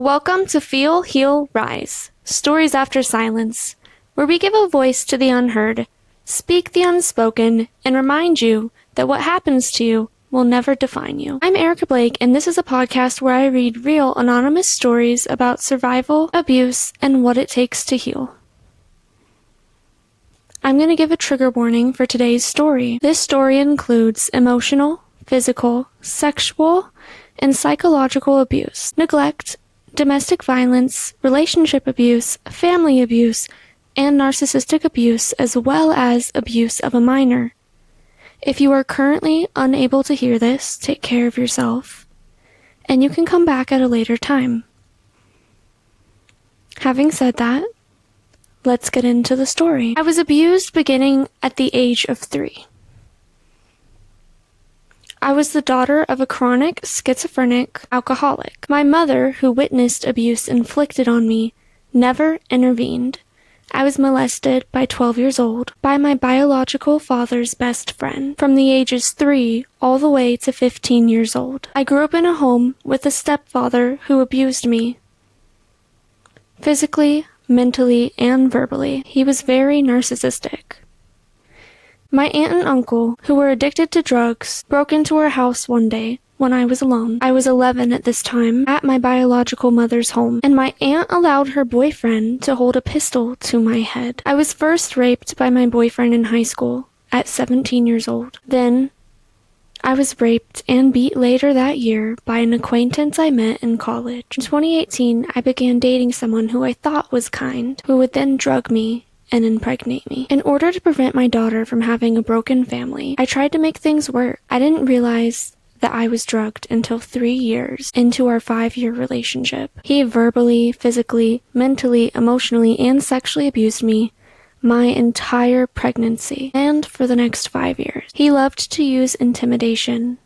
Welcome to Feel, Heal, Rise, Stories After Silence, where we give a voice to the unheard, speak the unspoken, and remind you that what happens to you will never define you. I'm Erica Blake, and this is a podcast where I read real, anonymous stories about survival, abuse, and what it takes to heal. I'm going to give a trigger warning for today's story. This story includes emotional, physical, sexual, and psychological abuse, neglect, domestic violence, relationship abuse, family abuse, and narcissistic abuse, as well as abuse of a minor. If you are currently unable to hear this, take care of yourself, and you can come back at a later time. Having said that, let's get into the story. I was abused beginning at the age of 3. I was the daughter of a chronic schizophrenic alcoholic. My mother, who witnessed abuse inflicted on me, never intervened. I was molested by 12 years old by my biological father's best friend from the ages 3 all the way to 15 years old. I grew up in a home with a stepfather who abused me physically, mentally, and verbally. He was very narcissistic. My aunt and uncle, who were addicted to drugs, broke into our house one day when I was alone. I was 11 at this time, at my biological mother's home, and my aunt allowed her boyfriend to hold a pistol to my head. I was first raped by my boyfriend in high school at 17 years old. Then, I was raped and beat later that year by an acquaintance I met in college. In 2018, I began dating someone who I thought was kind, who would then drug me and impregnate me. In order to prevent my daughter from having a broken family, I tried to make things work. I didn't realize that I was drugged until 3 years into our 5-year relationship. He verbally, physically, mentally, emotionally, and sexually abused me my entire pregnancy and for the next 5 years. He loved to use intimidation,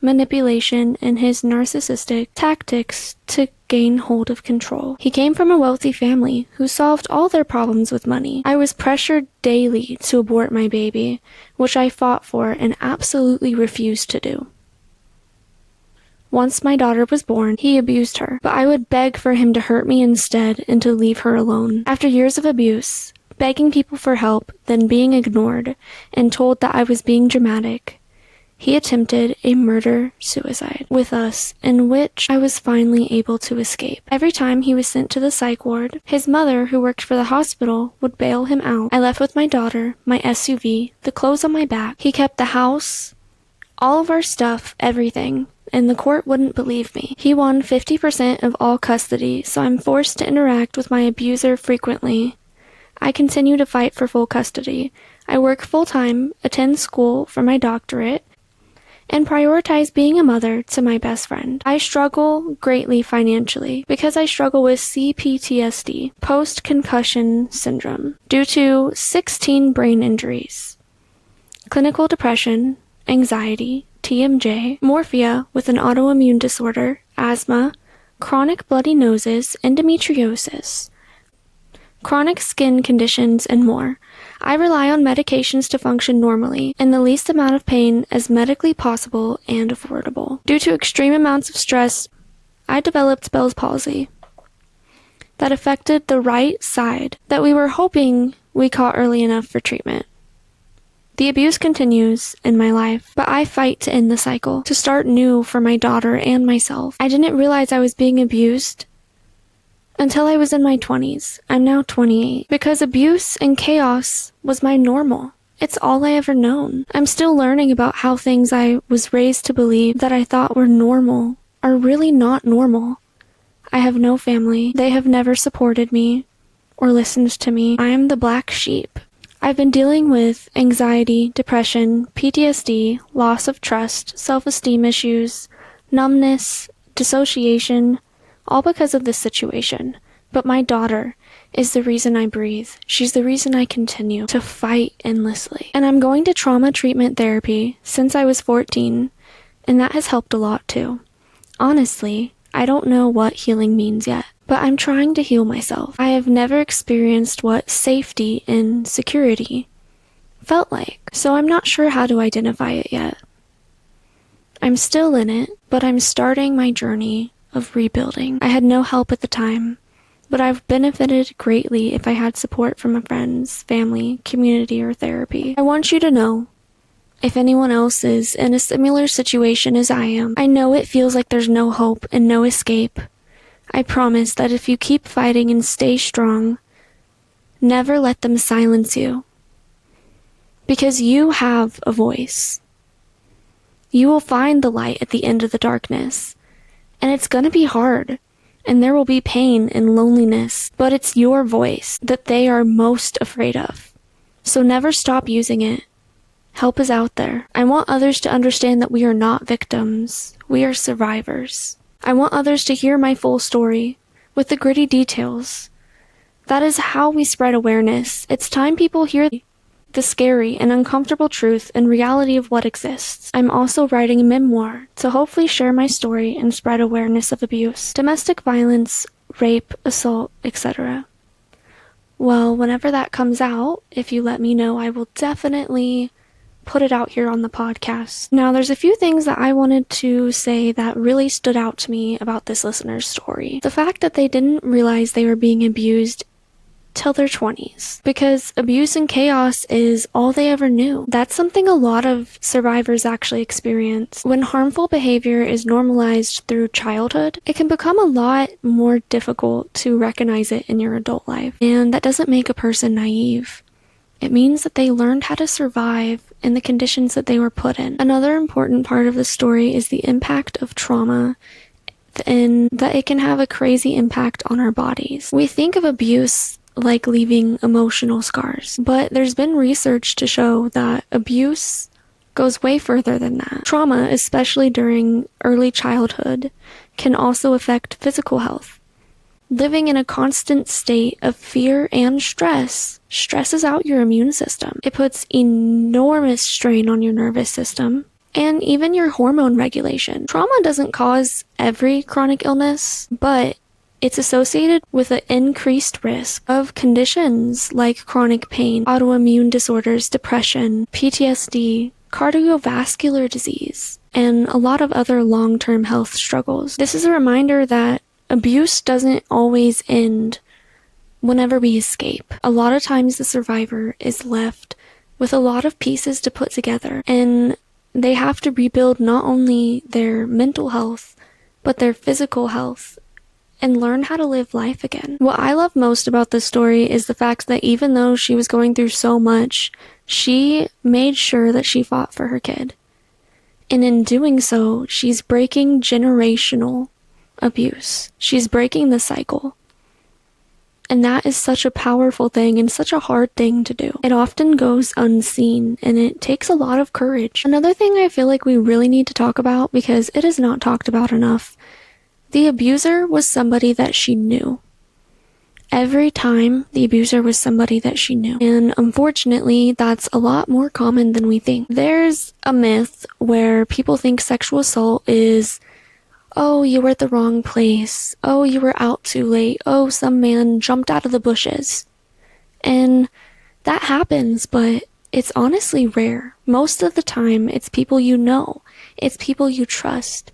manipulation, and his narcissistic tactics to gain hold of control. He came from a wealthy family who solved all their problems with money. I was pressured daily to abort my baby, which I fought for and absolutely refused to do. Once my daughter was born, he abused her, but I would beg for him to hurt me instead and to leave her alone. After years of abuse, begging people for help, then being ignored, and told that I was being dramatic, he attempted a murder-suicide with us, in which I was finally able to escape. Every time he was sent to the psych ward, his mother, who worked for the hospital, would bail him out. I left with my daughter, my SUV, the clothes on my back. He kept the house, all of our stuff, everything, and the court wouldn't believe me. He won 50% of all custody, so I'm forced to interact with my abuser frequently. I continue to fight for full custody. I work full-time, attend school for my doctorate, and prioritize being a mother to my best friend. I struggle greatly financially because I struggle with CPTSD, post-concussion syndrome, due to 16 brain injuries, clinical depression, anxiety, TMJ, morphia with an autoimmune disorder, asthma, chronic bloody noses, endometriosis, chronic skin conditions, and more. I rely on medications to function normally, in the least amount of pain as medically possible and affordable. Due to extreme amounts of stress, I developed Bell's palsy that affected the right side that we were hoping we caught early enough for treatment. The abuse continues in my life, but I fight to end the cycle, to start new for my daughter and myself. I didn't realize I was being abused until I was in my 20s. I'm now 28. Because abuse and chaos was my normal. It's all I ever known. I'm still learning about how things I was raised to believe that I thought were normal are really not normal. I have no family. They have never supported me or listened to me. I am the black sheep. I've been dealing with anxiety, depression, PTSD, loss of trust, self-esteem issues, numbness, dissociation, all because of this situation. But my daughter is the reason I breathe. She's the reason I continue to fight endlessly. And I'm going to trauma treatment therapy since I was 14, and that has helped a lot too. Honestly, I don't know what healing means yet, but I'm trying to heal myself. I have never experienced what safety and security felt like, so I'm not sure how to identify it yet. I'm still in it, but I'm starting my journey of rebuilding. I had no help at the time, but I've benefited greatly if I had support from friends, family, community, or therapy. I want you to know, if anyone else is in a similar situation as I am, I know it feels like there's no hope and no escape. I promise that if you keep fighting and stay strong, never let them silence you. Because you have a voice. You will find the light at the end of the darkness. And it's gonna be hard. And there will be pain and loneliness. But it's your voice that they are most afraid of. So never stop using it. Help is out there. I want others to understand that we are not victims. We are survivors. I want others to hear my full story, with the gritty details. That is how we spread awareness. It's time people hear the scary and uncomfortable truth and reality of what exists. I'm also writing a memoir to hopefully share my story and spread awareness of abuse, domestic violence, rape, assault, etc. Well, whenever that comes out, if you let me know, I will definitely put it out here on the podcast. Now, there's a few things that I wanted to say that really stood out to me about this listener's story. The fact that they didn't realize they were being abused till their 20s, because abuse and chaos is all they ever knew. That's something a lot of survivors actually experience. When harmful behavior is normalized through childhood, it can become a lot more difficult to recognize it in your adult life. And that doesn't make a person naive. It means that they learned how to survive in the conditions that they were put in. Another important part of the story is the impact of trauma, and that it can have a crazy impact on our bodies. We think of abuse like leaving emotional scars, but there's been research to show that abuse goes way further than that. Trauma, especially during early childhood, can also affect physical health. Living in a constant state of fear and stress stresses out your immune system. It puts enormous strain on your nervous system and even your hormone regulation. Trauma doesn't cause every chronic illness, but it's associated with an increased risk of conditions like chronic pain, autoimmune disorders, depression, PTSD, cardiovascular disease, and a lot of other long-term health struggles. This is a reminder that abuse doesn't always end whenever we escape. A lot of times the survivor is left with a lot of pieces to put together, and they have to rebuild not only their mental health, but their physical health, and learn how to live life again. What I love most about this story is the fact that even though she was going through so much, she made sure that she fought for her kid. And in doing so, she's breaking generational abuse. She's breaking the cycle. And that is such a powerful thing and such a hard thing to do. It often goes unseen, and it takes a lot of courage. Another thing I feel like we really need to talk about, because it is not talked about enough, the abuser was somebody that she knew. Every time, the abuser was somebody that she knew. And unfortunately, that's a lot more common than we think. There's a myth where people think sexual assault is, oh, you were at the wrong place. Oh, you were out too late. Oh, some man jumped out of the bushes. And that happens, but it's honestly rare. Most of the time, it's people you know. It's people you trust.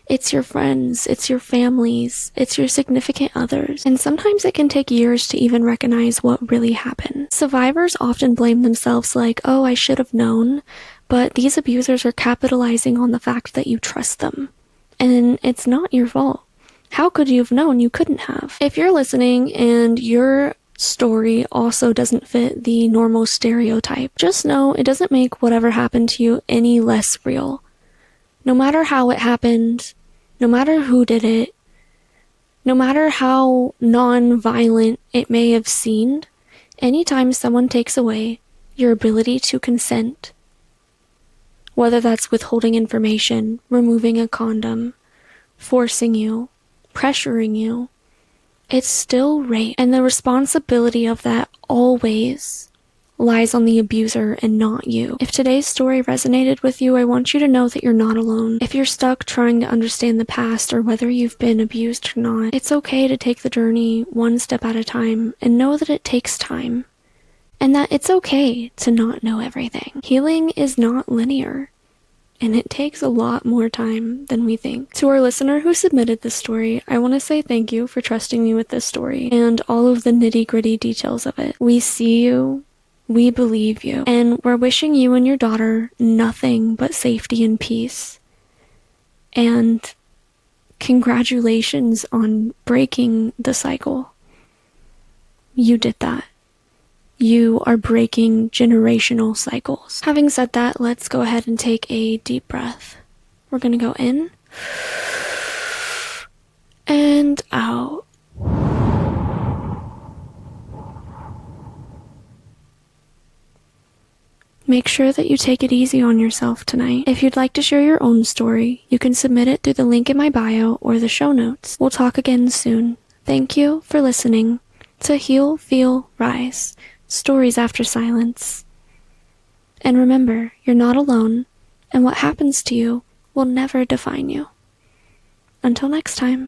It's your friends. It's your families. It's your significant others. And sometimes it can take years to even recognize what really happened. Survivors often blame themselves like, oh, I should have known. But these abusers are capitalizing on the fact that you trust them. And it's not your fault. How could you have known? You couldn't have. If you're listening and your story also doesn't fit the normal stereotype, just know it doesn't make whatever happened to you any less real. No matter how it happened, no matter who did it, no matter how non-violent it may have seemed, anytime someone takes away your ability to consent, whether that's withholding information, removing a condom, forcing you, pressuring you, it's still rape. And the responsibility of that always lies on the abuser and not you. If today's story resonated with you, I want you to know that you're not alone. If you're stuck trying to understand the past or whether you've been abused or not, it's okay to take the journey one step at a time and know that it takes time. And that it's okay to not know everything. Healing is not linear. and it takes a lot more time than we think. To our listener who submitted this story, I want to say thank you for trusting me with this story and all of the nitty-gritty details of it. We see you, we believe you, and we're wishing you and your daughter nothing but safety and peace. And congratulations on breaking the cycle. You did that. You are breaking generational cycles. Having said that, let's go ahead and take a deep breath. We're gonna go in and out. Make sure that you take it easy on yourself tonight. If you'd like to share your own story, you can submit it through the link in my bio or the show notes. We'll talk again soon. Thank you for listening to Heal, Feel, Rise. Stories After Silence. And remember, you're not alone, and what happens to you will never define you. Until next time.